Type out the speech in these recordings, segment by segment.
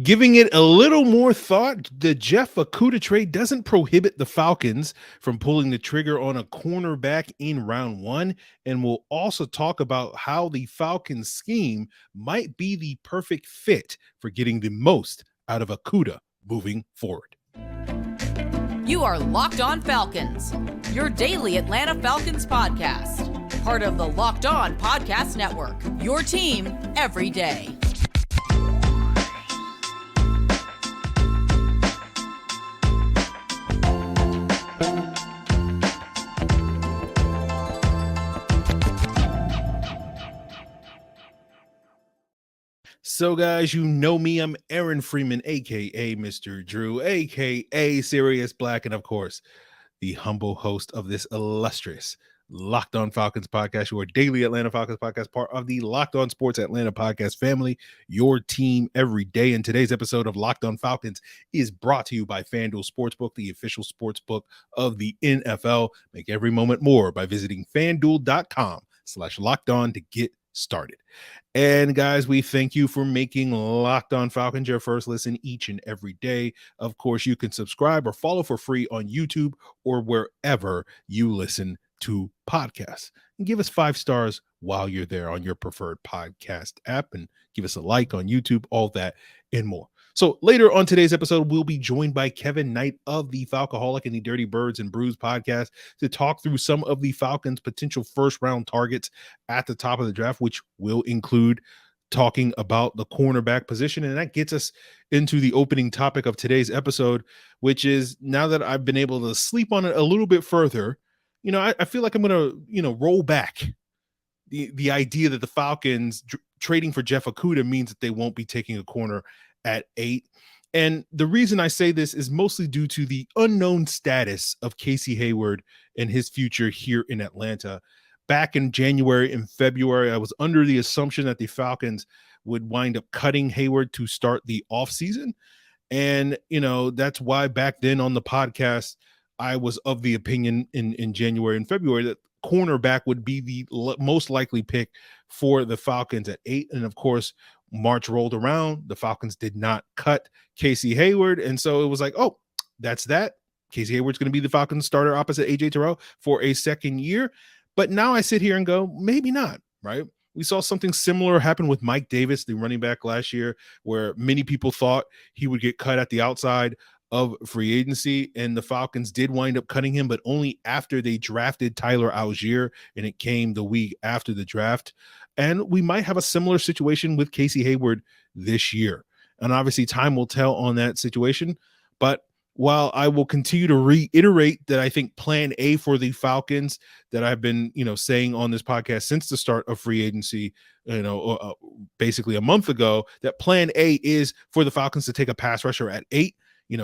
Giving it a little more thought, the Jeff Okudah trade doesn't prohibit the Falcons from pulling the trigger on a cornerback in round one. And we'll also talk about how the Falcons scheme might be the perfect fit for getting the most out of Okudah moving forward. You are Locked On Falcons, your daily Atlanta Falcons podcast. Part of the Locked On Podcast Network, your team every day. So, guys, you know me. I'm Aaron Freeman, a.k.a. Mr. Drew, a.k.a. Sirius Black, and, of course, the humble host of this illustrious Locked On Falcons podcast, your daily Atlanta Falcons podcast, part of the Locked On Sports Atlanta podcast family, your team every day. And today's episode of Locked On Falcons is brought to you by FanDuel Sportsbook, the official sportsbook of the NFL. Make every moment more by visiting FanDuel.com/LockedOn to get started. And guys, we thank you for making Locked On Falcons your first listen each and every day. Of course, you can subscribe or follow for free on YouTube or wherever you listen to podcasts. And give us 5 stars while you're there on your preferred podcast app, and give us a like on YouTube, all that and more. So later on today's episode, we'll be joined by Kevin Knight of the Falcoholic and the Dirty Birds and Brews podcast to talk through some of the Falcons' potential first-round targets at the top of the draft, which will include talking about the cornerback position. And that gets us into the opening topic of today's episode, which is, now that I've been able to sleep on it a little bit further, I feel like I'm going to, roll back the idea that the Falcons trading for Jeff Okudah means that they won't be taking a corner at 8. And the reason I say this is mostly due to the unknown status of Casey Hayward and his future here in Atlanta. Back in January and February, I was under the assumption that the Falcons would wind up cutting Hayward to start the offseason. And, that's why back then on the podcast, I was of the opinion in January and February that cornerback would be the most likely pick for the Falcons at 8. And of course, March rolled around. The Falcons did not cut Casey Hayward. And so it was like, oh, that's that. Casey Hayward's going to be the Falcons starter opposite AJ Terrell for a second year. But now I sit here and go, maybe not, right? We saw something similar happen with Mike Davis, the running back last year, where many people thought he would get cut at the outside of free agency, and the Falcons did wind up cutting him, but only after they drafted Tyler Algier, and it came the week after the draft. And we might have a similar situation with Casey Hayward this year. And obviously time will tell on that situation. But while I will continue to reiterate that I think plan A for the Falcons that I've been, saying on this podcast since the start of free agency, basically a month ago, that plan A is for the Falcons to take a pass rusher at 8,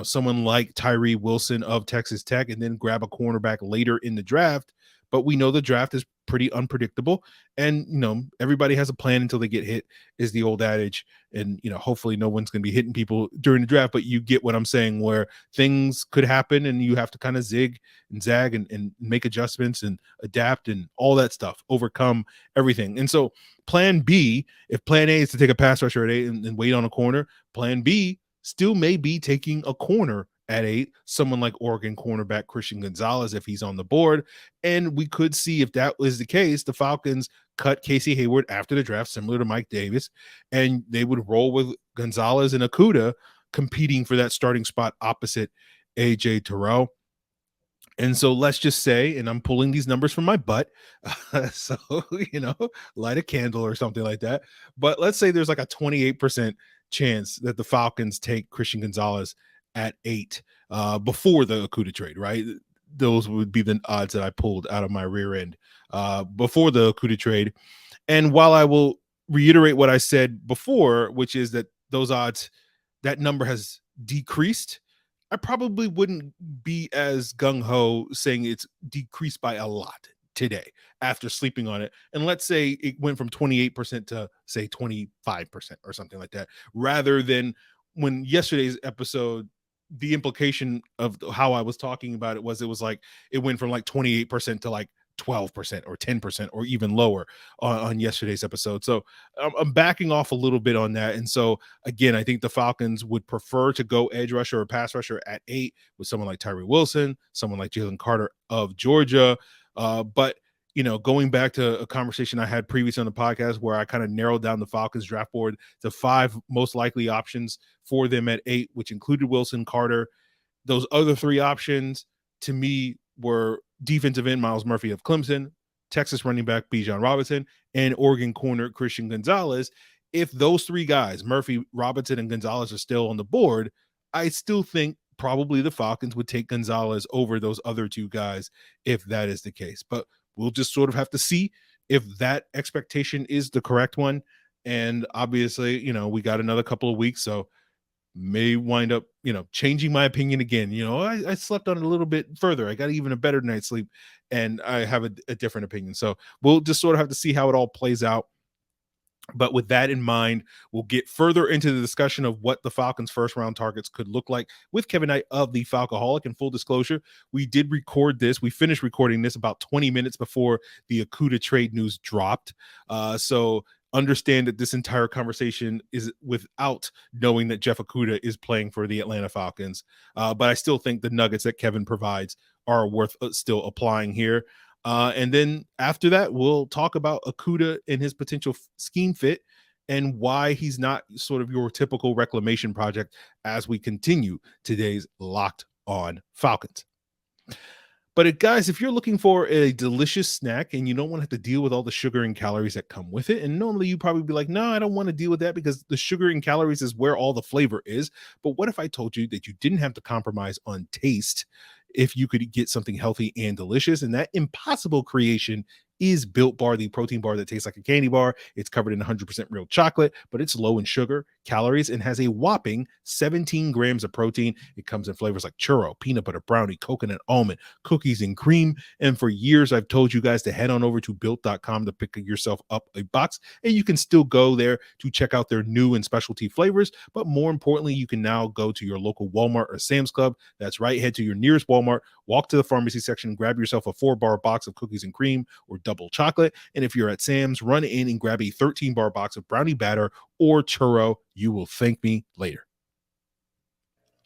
someone like Tyree Wilson of Texas Tech, and then grab a cornerback later in the draft. But we know the draft is pretty unpredictable, and everybody has a plan until they get hit, is the old adage. And hopefully no one's going to be hitting people during the draft, but you get what I'm saying, where things could happen and you have to kind of zig and zag and make adjustments and adapt and all that stuff, overcome everything. And so plan B, if plan A is to take a pass rusher at 8 and wait on a corner, plan B still may be taking a corner at 8, someone like Oregon cornerback Christian Gonzalez, if he's on the board. And we could see, if that was the case, the Falcons cut Casey Hayward after the draft, similar to Mike Davis, and they would roll with Gonzalez and Okudah competing for that starting spot opposite AJ Terrell. And so let's just say, and I'm pulling these numbers from my butt, so, light a candle or something like that. But let's say there's like a 28% chance that the Falcons take Christian Gonzalez at 8 before the Okudah trade, right? Those would be the odds that I pulled out of my rear end before the Okudah trade. And while I will reiterate what I said before, which is that those odds, that number has decreased, I probably wouldn't be as gung-ho saying it's decreased by a lot today after sleeping on it. And let's say it went from 28% to say 25% or something like that, rather than when yesterday's episode, the implication of how I was talking about it was like it went from like 28% to like 12% or 10% or even lower on yesterday's episode. So I'm backing off a little bit on that. And so again, I think the Falcons would prefer to go edge rusher or pass rusher at 8 with someone like Tyree Wilson, someone like Jalen Carter of Georgia. But going back to a conversation I had previously on the podcast where I kind of narrowed down the Falcons draft board to 5 most likely options for them at 8, which included Wilson, Carter. Those other 3 options to me were defensive end Myles Murphy of Clemson, Texas running back Bijan Robinson, and Oregon corner Christian Gonzalez. If those 3 guys, Murphy, Robinson, and Gonzalez, are still on the board, I still think probably the Falcons would take Gonzalez over those other 2 guys if that is the case. But we'll just sort of have to see if that expectation is the correct one. And obviously, we got another couple of weeks, so may wind up, changing my opinion again. I slept on it a little bit further. I got even a better night's sleep, and I have a different opinion. So we'll just sort of have to see how it all plays out. But with that in mind, we'll get further into the discussion of what the Falcons' first-round targets could look like with Kevin Knight of the Falcoholic. And full disclosure, we did record this. We finished recording this about 20 minutes before the Okudah trade news dropped. So understand that this entire conversation is without knowing that Jeff Okudah is playing for the Atlanta Falcons. But I still think the nuggets that Kevin provides are worth still applying here. And then after that, we'll talk about Okudah and his potential scheme fit and why he's not sort of your typical reclamation project as we continue today's Locked On Falcons. But guys, if you're looking for a delicious snack and you don't want to have to deal with all the sugar and calories that come with it, and normally you probably be like, no, I don't want to deal with that because the sugar and calories is where all the flavor is. But what if I told you that you didn't have to compromise on taste if you could get something healthy and delicious? And that impossible creation is Built Bar, the protein bar that tastes like a candy bar. It's covered in 100% real chocolate, but it's low in sugar, calories, and has a whopping 17 grams of protein. It comes in flavors like churro, peanut butter brownie, coconut almond, cookies, and cream. And for years, I've told you guys to head on over to built.com to pick yourself up a box. And you can still go there to check out their new and specialty flavors. But more importantly, you can now go to your local Walmart or Sam's Club. That's right. Head to your nearest Walmart, walk to the pharmacy section, grab yourself a 4-bar box of cookies and cream or double chocolate. And if you're at Sam's, run in and grab a 13-bar box of brownie batter or churro. You will thank me later.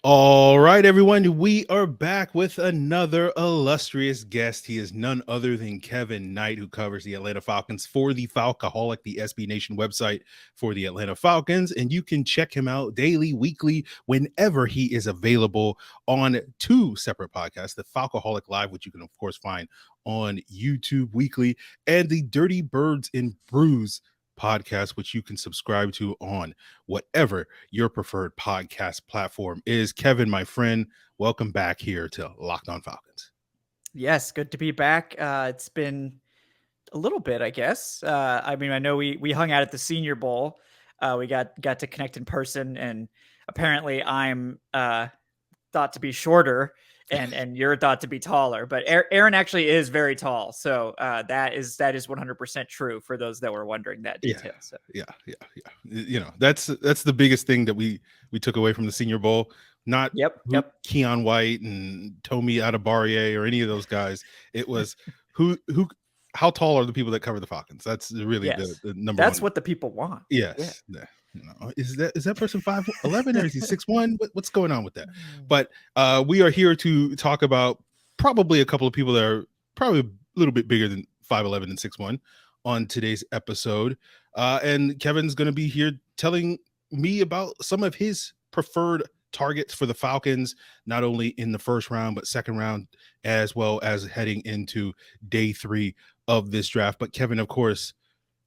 All right, everyone, we are back with another illustrious guest. He is none other than Kevin Knight, who covers the Atlanta Falcons for the Falcoholic, the SB Nation website for the Atlanta Falcons. And you can check him out daily, weekly, whenever he is available on 2 separate podcasts, the Falcoholic Live, which you can, of course, find on YouTube weekly, and the Dirty Birds and Brews podcast, which you can subscribe to on whatever your preferred podcast platform is. Kevin, my friend, welcome back here to Locked On Falcons. Yes, good to be back. It's been a little bit, I guess. I know we hung out at the Senior Bowl. We got to connect in person, and apparently I'm thought to be shorter and you're thought to be taller, but Aaron actually is very tall. So that is 100% true for those that were wondering that detail. Yeah. That's the biggest thing that we took away from the Senior Bowl. Not Keon White and Tomi Adebawore or any of those guys. It was how tall are the people that cover the Falcons? That's really the number. That's one. What the people want. Yes. Yeah. Is that person 5'11" or is he 6'1"? What's going on with that? But we are here to talk about probably a couple of people that are probably a little bit bigger than 5'11" and 6'1" on today's episode. And Kevin's going to be here telling me about some of his preferred targets for the Falcons, not only in the first round, but second round, as well as heading into day 3 of this draft. But Kevin, of course,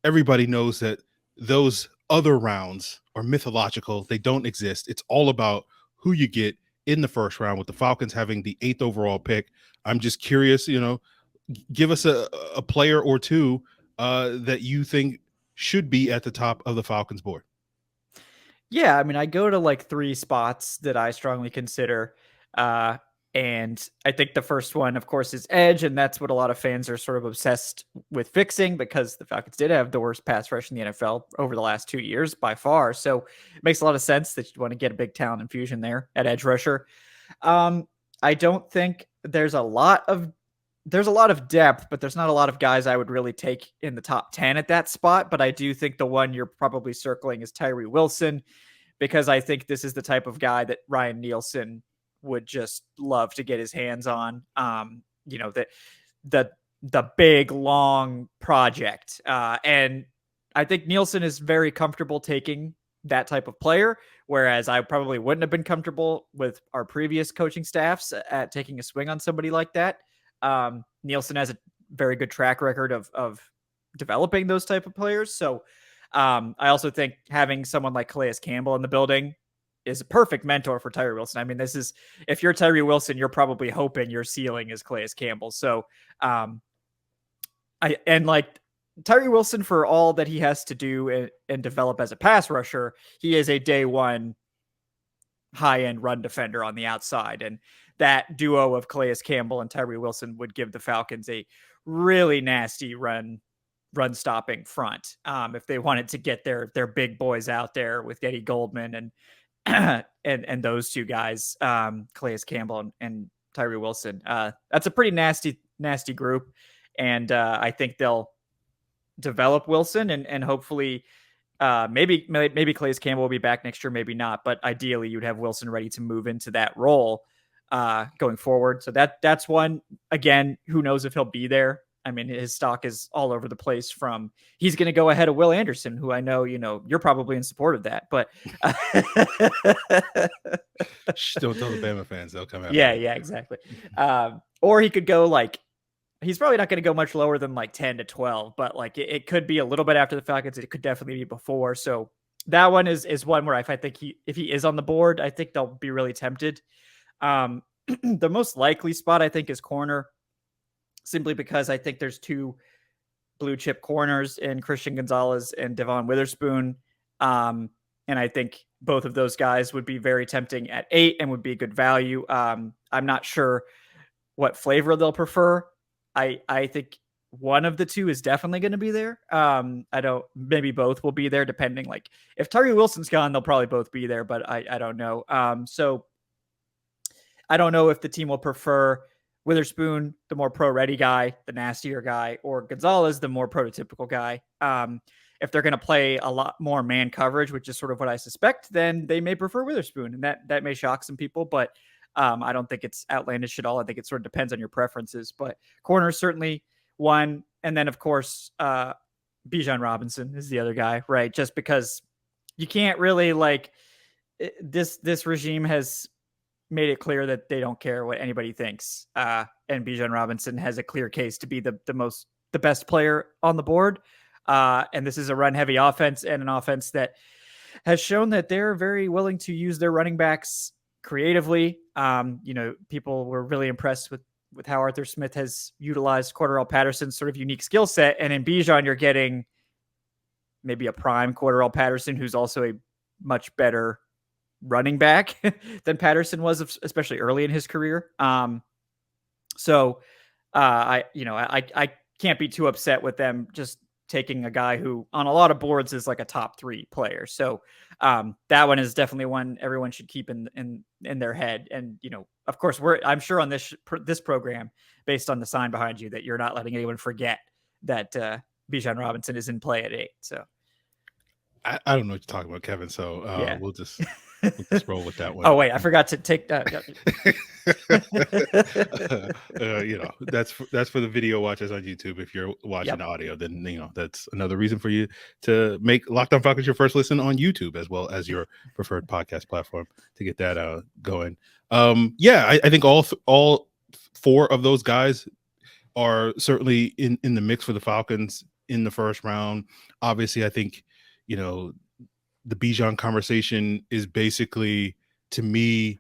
everybody knows that those other rounds are mythological. They don't exist. It's all about who you get in the first round, with the Falcons having the 8th overall pick. I'm just curious, give us a player or 2 that you think should be at the top of the Falcons board. Yeah, I go to like 3 spots that I strongly consider. And I think the first one, of course, is edge. And that's what a lot of fans are sort of obsessed with fixing, because the Falcons did have the worst pass rush in the NFL over the last 2 years by far. So it makes a lot of sense that you want to get a big talent infusion there at edge rusher. I don't think there's a lot of there's a lot of depth, but there's not a lot of guys I would really take in the top 10 at that spot. But I do think the one you're probably circling is Tyree Wilson, because I think this is the type of guy that Ryan Nielsen would just love to get his hands on. The big, long project. And I think Nielsen is very comfortable taking that type of player, whereas I probably wouldn't have been comfortable with our previous coaching staffs at taking a swing on somebody like that. Nielsen has a very good track record of developing those type of players. So I also think having someone like Calais Campbell in the building is a perfect mentor for Tyree Wilson. I mean, if you're Tyree Wilson, you're probably hoping your ceiling is Calais Campbell. So Tyree Wilson, for all that he has to do and develop as a pass rusher, he is a day one high-end run defender on the outside. And that duo of Calais Campbell and Tyree Wilson would give the Falcons a really nasty run stopping front. If they wanted to get their big boys out there with Eddie Goldman and those two guys, Calais Campbell and Tyree Wilson, that's a pretty nasty group. And I think they'll develop Wilson and hopefully maybe Calais Campbell will be back next year, maybe not, but ideally you'd have Wilson ready to move into that role going forward. So that's one. Again, who knows if he'll be there. I mean, his stock is all over the place. From he's going to go ahead of Will Anderson, who I know, you're probably in support of that, but don't tell the Bama fans, they'll come out. Yeah, exactly. Or he could go he's probably not going to go much lower than 10 to 12, but it could be a little bit after the Falcons. It could definitely be before. So that one is one where if he is on the board, I think they'll be really tempted. The most likely spot I think is corner, simply because I think there's two blue chip corners in Christian Gonzalez and Devon Witherspoon. And I think both of those guys would be very tempting at 8 and would be good value. I'm not sure what flavor they'll prefer. I think one of the two is definitely going to be there. Maybe both will be there depending. If Tyree Wilson's gone, they'll probably both be there, but I don't know. So I don't know if the team will prefer Witherspoon, the more pro-ready guy, the nastier guy, or Gonzalez, the more prototypical guy. If they're going to play a lot more man coverage, which is sort of what I suspect, then they may prefer Witherspoon, and that may shock some people, but I don't think it's outlandish at all. I think it sort of depends on your preferences, but corner is certainly one. And then of course, Bijan Robinson is the other guy, right? Just because you can't really this regime has made it clear that they don't care what anybody thinks. And Bijan Robinson has a clear case to be the best player on the board. And this is a run heavy offense, and an offense that has shown that they're very willing to use their running backs creatively. People were really impressed with how Arthur Smith has utilized Cordarrelle Patterson's sort of unique skill set. And in Bijan, you're getting maybe a prime Cordarrelle Patterson, who's also a much better running back than Patterson was, especially early in his career. So I can't be too upset with them just taking a guy who on a lot of boards is a top 3 player. So that one is definitely one everyone should keep in their head. And, of course I'm sure on this program, based on the sign behind you, that you're not letting anyone forget that Bijan Robinson is in play at 8. So I don't know what you're talking about, Kevin. So yeah. We'll just roll with that one. Oh wait, I forgot to take that. That's for the video watchers on YouTube. If you're watching audio, then that's another reason for you to make Locked On Falcons your first listen on YouTube, as well as your preferred podcast platform, to get that going. I think all 4 of those guys are certainly in the mix for the Falcons in the first round. Obviously, I think the Bijan conversation is basically, to me,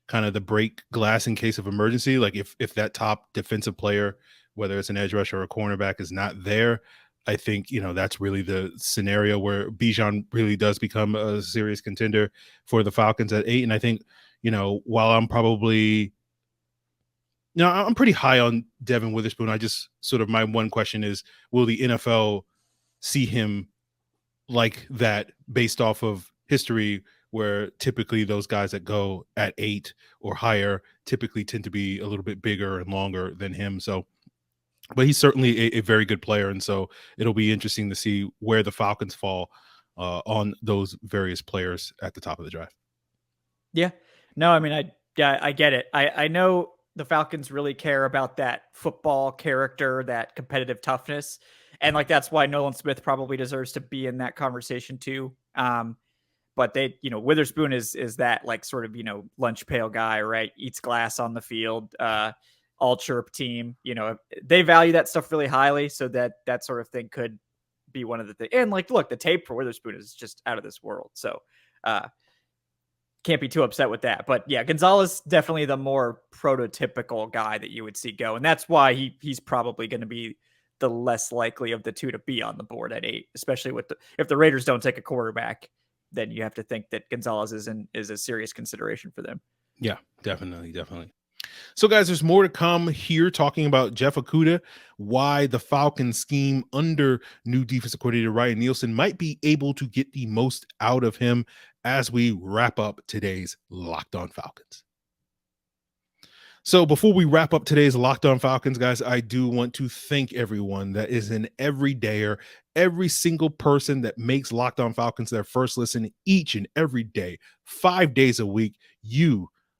kind of the break glass in case of emergency. If that top defensive player, whether it's an edge rusher or a cornerback, is not there, I think, that's really the scenario where Bijan really does become a serious contender for the Falcons at 8. And I think, while I'm probably, I'm pretty high on Devin Witherspoon, I just sort of, my one question is, will the NFL see him like that based off of history, where typically those guys that go at 8 or higher typically tend to be a little bit bigger and longer than him. So but he's certainly a very good player. And so it'll be interesting to see where the Falcons fall on those various players at the top of the draft. Yeah. No, I mean, I get it. I know the Falcons really care about that football character, that competitive toughness. And like, that's why Nolan Smith probably deserves to be in that conversation too. But they, Witherspoon is that like sort of, lunch pail guy, right? Eats glass on the field, all chirp team, they value that stuff really highly. So that sort of thing could be one of the things. And like, look, the tape for Witherspoon is just out of this world. So, can't be too upset with that. But yeah, Gonzalez definitely the more prototypical guy that you would see go. And that's why he's probably going to be the less likely of the two to be on the board at 8, especially if the Raiders don't take a quarterback, then you have to think that Gonzalez is a serious consideration for them. Yeah, definitely. So, guys, there's more to come here talking about Jeff Okudah, why the Falcons scheme under new defensive coordinator Ryan Nielsen might be able to get the most out of him as we wrap up today's Locked On Falcons. So before we wrap up today's Locked On Falcons, guys, I do want to thank everyone that is an everydayer, every single person that makes Locked On Falcons their first listen each and every day, 5 days a week.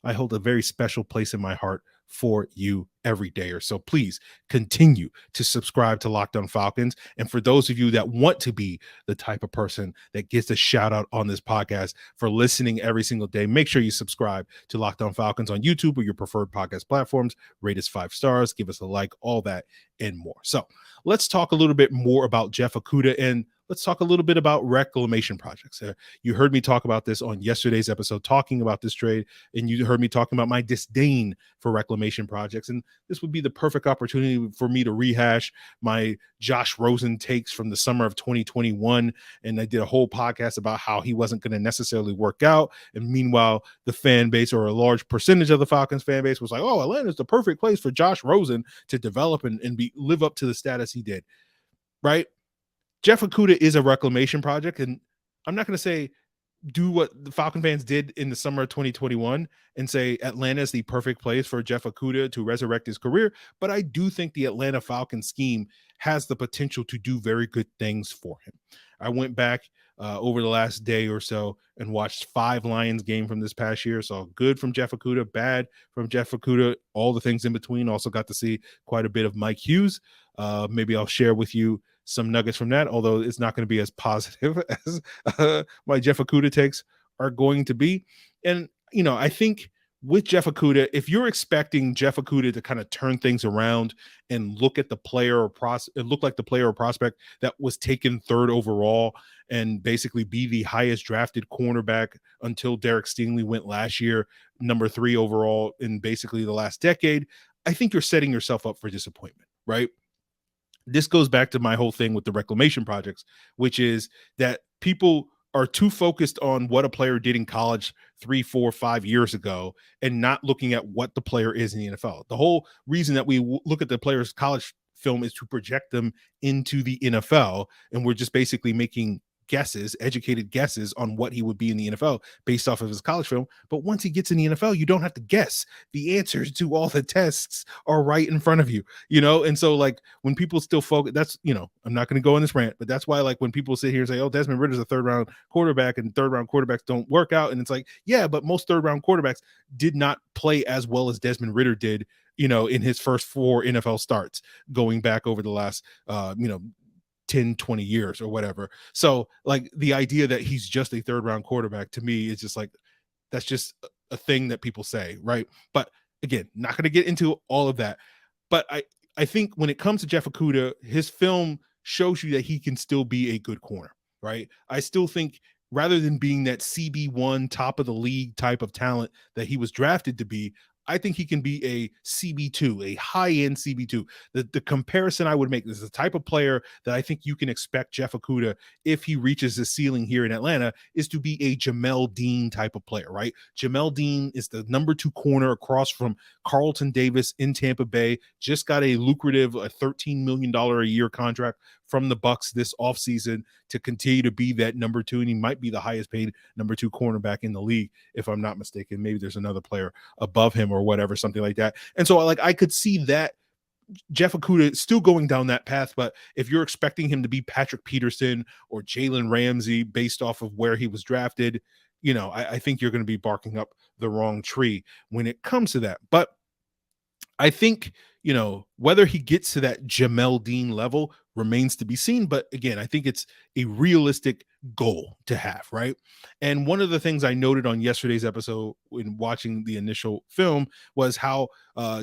I hold a very special place in my heart for you every day or so. Please continue to subscribe to Locked On Falcons. And for those of you that want to be the type of person that gets a shout out on this podcast for listening every single day, make sure you subscribe to Locked On Falcons on YouTube or your preferred podcast platforms. Rate us 5 stars, give us a like, all that and more. So let's talk a little bit more about Jeff Okudah, and let's talk a little bit about reclamation projects. You heard me talk about this on yesterday's episode, talking about this trade, and you heard me talking about my disdain for reclamation projects. And this would be the perfect opportunity for me to rehash my Josh Rosen takes from the summer of 2021. And I did a whole podcast about how he wasn't going to necessarily work out. And meanwhile, the fan base, or a large percentage of the Falcons fan base, was like, oh, Atlanta's the perfect place for Josh Rosen to develop and live up to the status he did. Right? Jeff Okudah is a reclamation project, and I'm not going to say do what the Falcon fans did in the summer of 2021 and say Atlanta is the perfect place for Jeff Okudah to resurrect his career, but I do think the Atlanta Falcons scheme has the potential to do very good things for him. I went back over the last day or so and watched 5 Lions games from this past year. So good from Jeff Okudah, bad from Jeff Okudah, all the things in between. Also got to see quite a bit of Mike Hughes. Maybe I'll share with you some nuggets from that, although it's not going to be as positive as my Jeff Okudah takes are going to be. And, I think with Jeff Okudah, if you're expecting Jeff Okudah to kind of turn things around and look at the player or look like the player or prospect that was taken 3rd overall and basically be the highest drafted cornerback until Derek Stingley went last year, number 3 overall in basically the last decade, I think you're setting yourself up for disappointment, right? This goes back to my whole thing with the reclamation projects, which is that people are too focused on what a player did in college 3, 4, 5 years ago and not looking at what the player is in the NFL. The whole reason that we look at the player's college film is to project them into the NFL. And we're just basically making educated guesses on what he would be in the NFL based off of his college film. But once he gets in the NFL, you don't have to guess. The answers to all the tests are right in front of you, And so like when people still focus, that's, I'm not going to go on this rant, but that's why like when people sit here and say, oh, Desmond Ridder's a 3rd round quarterback and 3rd round quarterbacks don't work out. And it's like, yeah, but most 3rd round quarterbacks did not play as well as Desmond Ridder did, in his first 4 NFL starts going back over the last, 10, 20 years or whatever. So like the idea that he's just a 3rd round quarterback to me is just like, that's just a thing that people say. Right. But again, not going to get into all of that. But I think when it comes to Jeff Okudah, his film shows you that he can still be a good corner. Right. I still think rather than being that CB1 top of the league type of talent that he was drafted to be, I think he can be a CB2, a high-end CB2. The comparison I would make is the type of player that I think you can expect Jeff Okudah, if he reaches the ceiling here in Atlanta, is to be a Jamel Dean type of player, right? Jamel Dean is the number 2 corner across from Carlton Davis in Tampa Bay, just got a lucrative $13 million a year contract from the Bucs this offseason to continue to be that number 2, and he might be the highest paid number 2 cornerback in the league, if I'm not mistaken. Maybe there's another player above him or whatever, something like that. And so like I could see that Jeff Okudah still going down that path, but if you're expecting him to be Patrick Peterson or Jalen Ramsey based off of where he was drafted, I think you're going to be barking up the wrong tree when it comes to that. But I think, whether he gets to that Jamel Dean level remains to be seen. But again, I think it's a realistic goal to have, right? And one of the things I noted on yesterday's episode in watching the initial film was how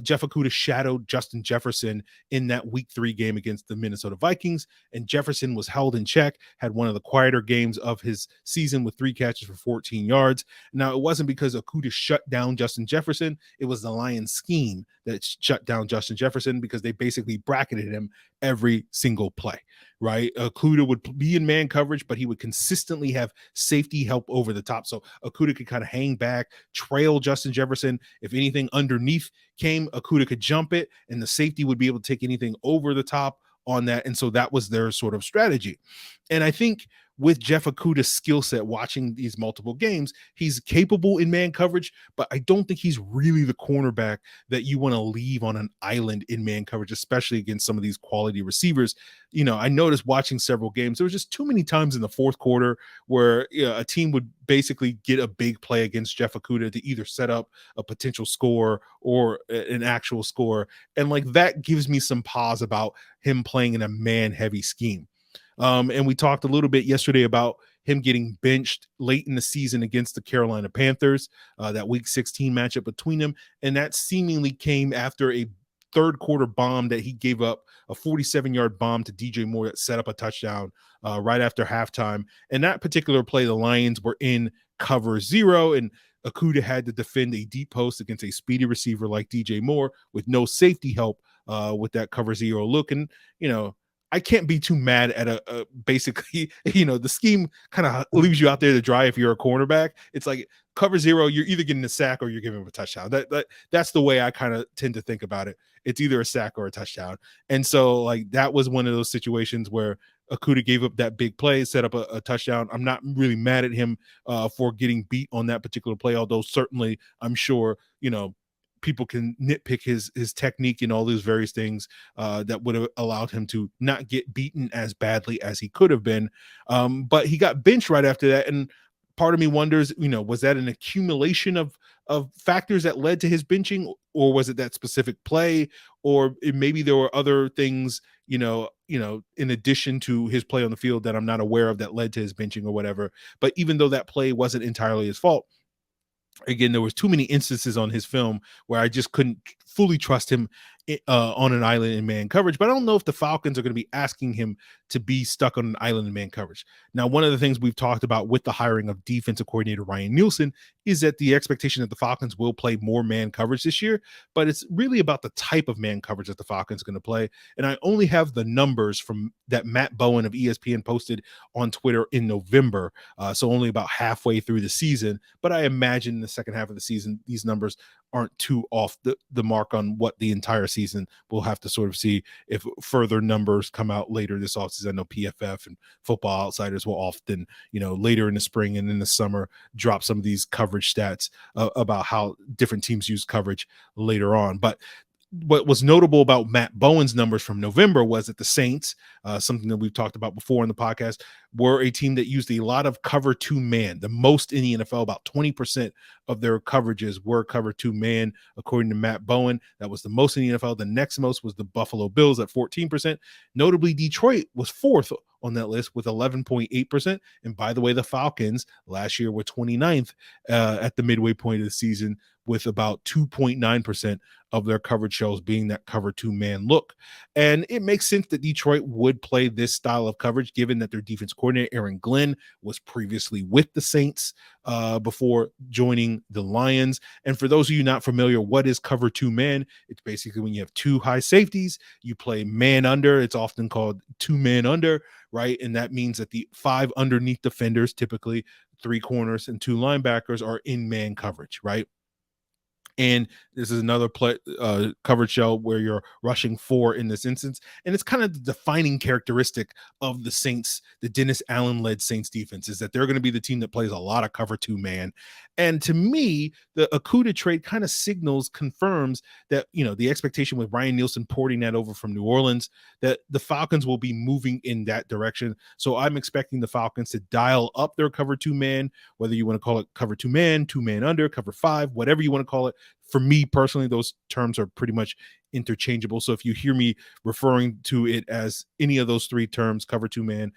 Jeff Okudah shadowed Justin Jefferson in that week 3 game against the Minnesota Vikings. And Jefferson was held in check, had one of the quieter games of his season with 3 catches for 14 yards. Now, it wasn't because Okudah shut down Justin Jefferson. It was the Lions scheme that shut down Justin Jefferson because they basically bracketed him every single play, right? Okudah would be in man coverage, but he would consistently have safety help over the top. So Okudah could kind of hang back, trail Justin Jefferson. If anything underneath came, Okudah could jump it, and the safety would be able to take anything over the top on that. And so that was their sort of strategy. And I think with Jeff Okudah's skill set, watching these multiple games, he's capable in man coverage, but I don't think he's really the cornerback that you want to leave on an island in man coverage, especially against some of these quality receivers. I noticed watching several games, there was just too many times in the fourth quarter where a team would basically get a big play against Jeff Okudah to either set up a potential score or an actual score. And like that gives me some pause about him playing in a man heavy scheme. And we talked a little bit yesterday about him getting benched late in the season against the Carolina Panthers, that week 16 matchup between them. And that seemingly came after a third quarter bomb that he gave up, a 47-yard bomb to DJ Moore that set up a touchdown right after halftime. And that particular play, the Lions were in cover 0, and Okudah had to defend a deep post against a speedy receiver like DJ Moore with no safety help with that cover 0 look. And, I can't be too mad at a basically, the scheme kind of leaves you out there to dry if you're a cornerback. It's like cover 0, you're either getting a sack or you're giving him a touchdown. That's the way I kind of tend to think about it. It's either a sack or a touchdown. And so like that was one of those situations where Okudah gave up that big play, set up a touchdown. I'm not really mad at him for getting beat on that particular play, although certainly I'm sure, people can nitpick his technique and all those various things that would have allowed him to not get beaten as badly as he could have been. But he got benched right after that. And part of me wonders, was that an accumulation of factors that led to his benching, or was it that specific play, or maybe there were other things, in addition to his play on the field that I'm not aware of that led to his benching or whatever. But even though that play wasn't entirely his fault, again, there was too many instances on his film where I just couldn't fully trust him on an island in man coverage. But I don't know if the Falcons are going to be asking him to be stuck on an island in man coverage. Now, one of the things we've talked about with the hiring of defensive coordinator Ryan Nielsen is that the expectation that the Falcons will play more man coverage this year, but it's really about the type of man coverage that the Falcons are going to play. And I only have the numbers from that Matt Bowen of ESPN posted on Twitter in November, so only about halfway through the season. But I imagine in the second half of the season, these numbers aren't too off the mark on what the entire season. We'll have to sort of see if further numbers come out later this offseason. I know PFF and Football Outsiders will often, later in the spring and in the summer, drop some of these coverage stats about how different teams use coverage later on. But what was notable about Matt Bowen's numbers from November was that the Saints, something that we've talked about before in the podcast, were a team that used a lot of cover 2 man, the most in the NFL. About 20% of their coverages were cover 2 man, according to Matt Bowen. That was the most in the NFL. The next most was the Buffalo Bills at 14%. Notably, Detroit was 4th on that list with 11.8%. And by the way, the Falcons last year were 29th at the midway point of the season, with about 2.9% of their coverage shows being that cover 2 man look. And it makes sense that Detroit would play this style of coverage, given that their defense coordinator, Aaron Glenn, was previously with the Saints before joining the Lions. And for those of you not familiar, what is cover 2 man? It's basically when you have 2 high safeties, you play man under. It's often called 2 man under, right? And that means that the 5 underneath defenders, typically 3 corners and 2 linebackers, are in man coverage, right? And this is another coverage shell where you're rushing 4 in this instance. And it's kind of the defining characteristic of the Saints, the Dennis Allen-led Saints defense, is that they're going to be the team that plays a lot of cover 2 man. And to me, the Okudah trade kind of confirms that, the expectation with Ryan Nielsen porting that over from New Orleans, that the Falcons will be moving in that direction. So I'm expecting the Falcons to dial up their cover 2 man, whether you want to call it cover 2 man under, cover 5, whatever you want to call it. For me personally, those terms are pretty much interchangeable. So if you hear me referring to it as any of those 3 terms, cover 2 man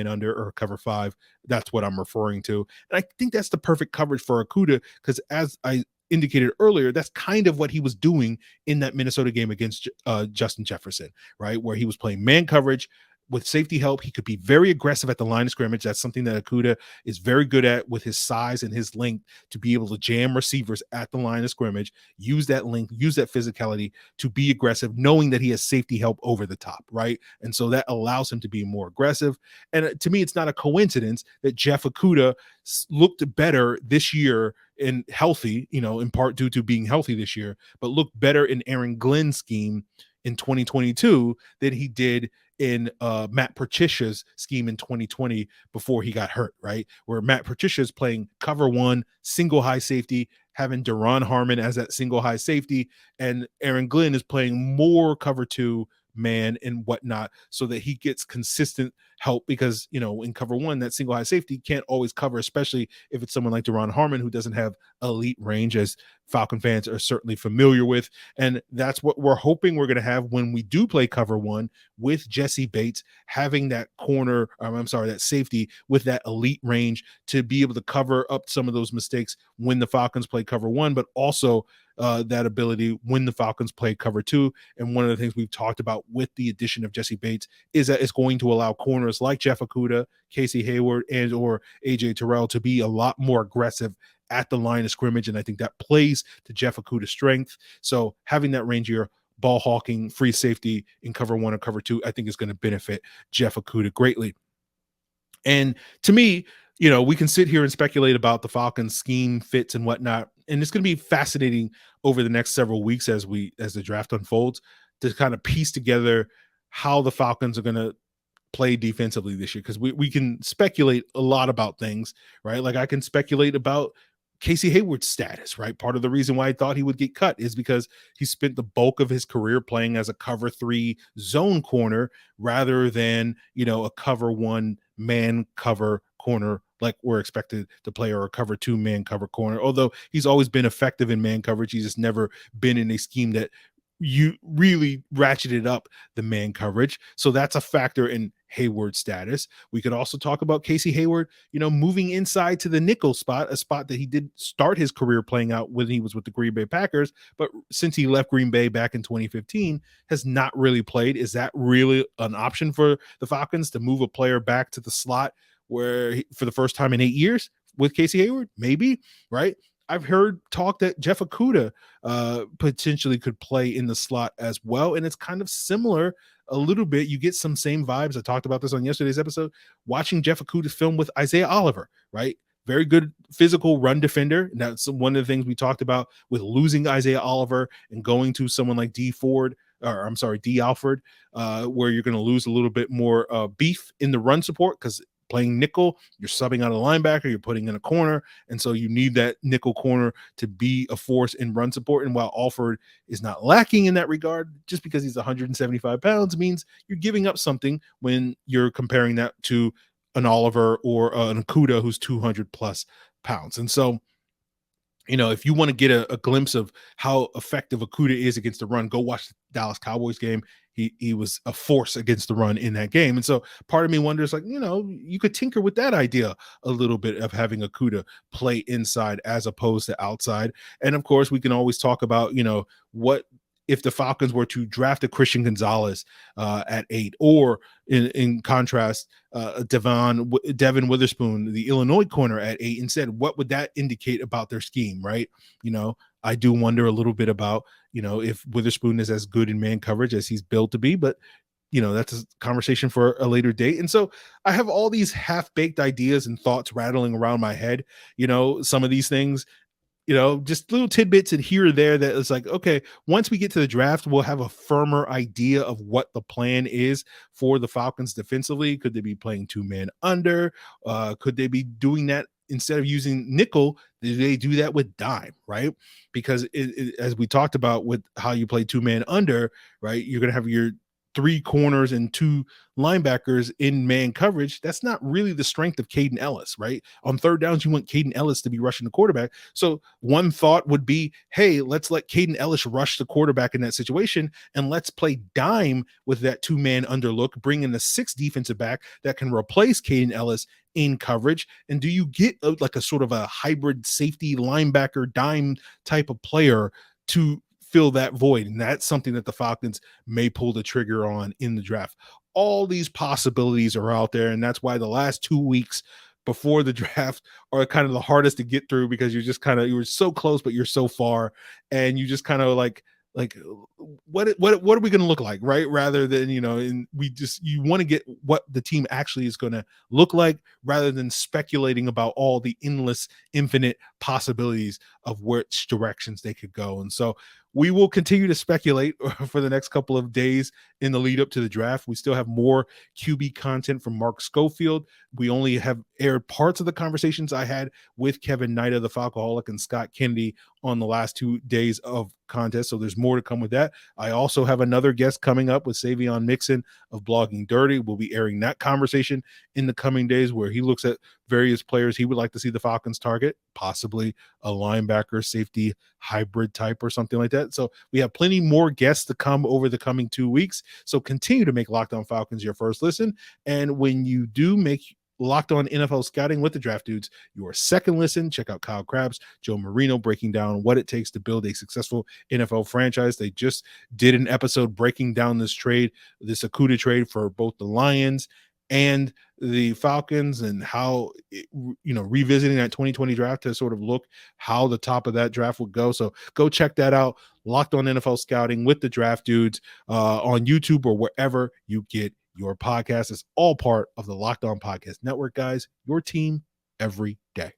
under, or cover 5, that's what I'm referring to. And I think that's the perfect coverage for Okudah, because as I indicated earlier, that's kind of what he was doing in that Minnesota game against Justin Jefferson, right? Where he was playing man coverage. With safety help, he could be very aggressive at the line of scrimmage. That's something that Okudah is very good at with his size and his length, to be able to jam receivers at the line of scrimmage, use that length, use that physicality to be aggressive, knowing that he has safety help over the top, right? And so that allows him to be more aggressive. And to me, it's not a coincidence that Jeff Okudah looked better this year and healthy, in part due to being healthy this year, but looked better in Aaron Glenn's scheme in 2022 than he did in Matt Patricia's scheme in 2020 before he got hurt, right? Where Matt Patricia is playing cover 1, single high safety, having Daron Harmon as that single high safety, and Aaron Glenn is playing more cover 2 man and whatnot, so that he gets consistent help, because in cover 1, that single high safety can't always cover, especially if it's someone like Daron Harmon, who doesn't have elite range, as Falcon fans are certainly familiar with. And that's what we're hoping we're going to have when we do play cover 1, with Jesse Bates having that that safety with that elite range to be able to cover up some of those mistakes when the Falcons play cover 1, but also that ability when the Falcons play cover 2. And one of the things we've talked about with the addition of Jesse Bates is that it's going to allow corners like Jeff Okudah, Casey Hayward, and or AJ Terrell to be a lot more aggressive at the line of scrimmage. And I think that plays to Jeff Okudah's strength. So having that rangier ball hawking free safety in cover 1 or cover 2, I think is going to benefit Jeff Okudah greatly. And to me, we can sit here and speculate about the Falcons scheme fits and whatnot. And it's going to be fascinating over the next several weeks as the draft unfolds, to kind of piece together how the Falcons are going to play defensively this year. Because we can speculate a lot about things, right? Like I can speculate about Casey Hayward's status, right? Part of the reason why I thought he would get cut is because he spent the bulk of his career playing as a cover 3 zone corner rather than, a cover 1 man cover corner like we're expected to play, or a cover 2 man cover corner. Although he's always been effective in man coverage, he's just never been in a scheme that you really ratcheted up the man coverage. So that's a factor in Hayward's status. We could also talk about Casey Hayward, moving inside to the nickel spot, a spot that he did start his career playing out when he was with the Green Bay Packers, but since he left Green Bay back in 2015, has not really played. Is that really an option for the Falcons, to move a player back to the slot where for the first time in 8 years with Casey Hayward? Maybe, right? I've heard talk that Jeff Okudah potentially could play in the slot as well. And it's kind of similar a little bit. You get some same vibes. I talked about this on yesterday's episode, watching Jeff Okudah's film with Isaiah Oliver, right? Very good physical run defender. And that's one of the things we talked about with losing Isaiah Oliver and going to someone like D Alford, where you're going to lose a little bit more beef in the run support, because playing nickel, you're subbing out a linebacker, you're putting in a corner, and so you need that nickel corner to be a force in run support. And while Alford is not lacking in that regard, just because he's 175 pounds means you're giving up something when you're comparing that to an Oliver or an Okudah who's 200 plus pounds. And so, if you want to get a glimpse of how effective Okudah is against the run, go watch the Dallas Cowboys game. He was a force against the run in that game. And so part of me wonders, you could tinker with that idea a little bit of having Okudah play inside as opposed to outside. And of course, we can always talk about, what if the Falcons were to draft a Christian Gonzalez at 8, or in contrast, Devin Witherspoon, the Illinois corner, at 8 instead, what would that indicate about their scheme, right? I do wonder a little bit about, if Witherspoon is as good in man coverage as he's built to be, but that's a conversation for a later date. And so I have all these half-baked ideas and thoughts rattling around my head. Some of these things just little tidbits and here or there that is like, okay, once we get to the draft, we'll have a firmer idea of what the plan is for the Falcons defensively. Could they be playing 2-man under? Could they be doing that instead of using nickel? Do they do that with dime, right? Because as we talked about with how you play 2-man under, right, you're going to have your 3 corners and 2 linebackers in man coverage. That's not really the strength of Caden Ellis, right? On third downs, you want Caden Ellis to be rushing the quarterback. So one thought would be, hey, let's let Caden Ellis rush the quarterback in that situation, and let's play dime with that 2-man under look, bring in the 6th defensive back that can replace Caden Ellis in coverage. And do you get like a sort of a hybrid safety linebacker dime type of player to fill that void? And that's something that the Falcons may pull the trigger on in the draft. All these possibilities are out there, and that's why the last 2 weeks before the draft are kind of the hardest to get through, because you were so close, but you're so far, and you just kind of like what are we going to look like, right? Rather than, you want to get what the team actually is going to look like, rather than speculating about all the endless, infinite possibilities of which directions they could go. And so we will continue to speculate for the next couple of days in the lead up to the draft. We still have more QB content from Mark Schofield. We only have aired parts of the conversations I had with Kevin Knight of the Falcoholic and Scott Kennedy on the last 2 days of contest. So there's more to come with that. I also have another guest coming up with Savion Mixon of Blogging Dirty. We'll be airing that conversation in the coming days, where he looks at various players he would like to see the Falcons target, possibly a linebacker, safety, hybrid type or something like that. So we have plenty more guests to come over the coming 2 weeks. So continue to make Locked On Falcons your first listen. And when you do make Locked On NFL Scouting with the Draft Dudes your second listen, check out Kyle Krabs, Joe Marino, breaking down what it takes to build a successful NFL franchise. They just did an episode breaking down this Okudah trade for both the Lions and the Falcons, and how revisiting that 2020 draft to sort of look how the top of that draft would go. So go check that out. Locked On NFL Scouting with the Draft Dudes on YouTube or wherever you get your podcast. Is all part of the Locked On Podcast Network, guys. Your team every day.